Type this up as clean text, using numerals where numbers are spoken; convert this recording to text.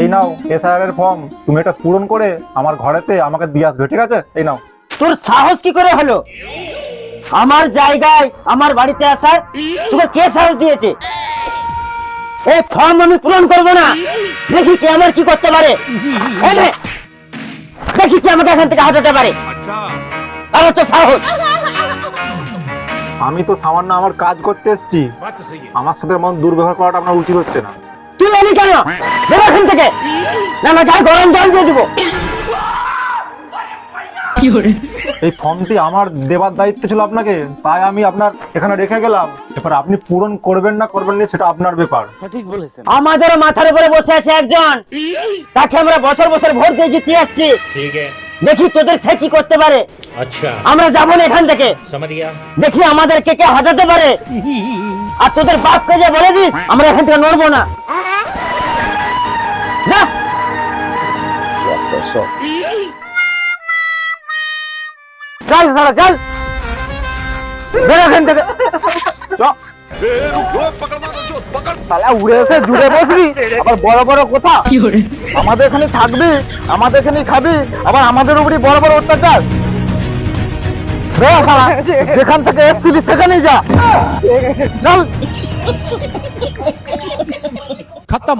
এই নাও এসআইআর এর ফর্ম, তুমি এটা পূরণ করে আমার ঘরেতে আমাকে দিয়ে আসবে, ঠিক আছে? এই নাও। তোর সাহস কি করে হলো আমার জায়গায় আমার বাড়িতে আসার? তোকে কে সাহস দিয়েছে? এই ফর্ম আমি পূরণ করব না। দেখি কে আমার কি করতে পারে, এই নে, দেখি কি আমাকে এখান থেকে হাঁটাতে পারে। আর তো সাহস। আমি তো সামান্য আমার কাজ করতে এসেছি, আমার সাথে মন দুর্ব্যবহার করাটা আপনার উচিত হচ্ছে না। তুই এলি কেন? বেরো এখান থেকে, না না গায়ে গরম জল দিয়ে দিব। এই ফর্মটি আমার দেবার দায়িত্ব ছিল আপনাকে, তাই আমি আপনার এখানে রেখে গেলাম। এবার আপনি পূরণ করবেন না করবেন না সেটা আপনার ব্যাপার। আমাদের মাথার উপরে বসে আছে একজন, তাকে আমরা বছর বছর ভোট দিয়ে জিতিয়ে আসছি। দেখি তোদের সে কি করতে পারে। अच्छा আমরা যাবো না এখান থেকে, समझ गया। দেখি আমাদেরকে কে হাঁটাতে পারে। আর তোদের বাপকে যে বলে দিস আমরা এখান থেকে নড়বো না। যা। চল সারা চল, বের এখান থেকে। শালা উড়ে এসে জুড়ে বসবি, আবার বড় বড় কথা। আমাদের এখানে থাকবি, আমাদের এখানে খাবি, আবার আমাদের উপরই বড় বড় অত্যাচার। যেখান থেকে এসছিলি সেখানেই যা, চল। खत्म।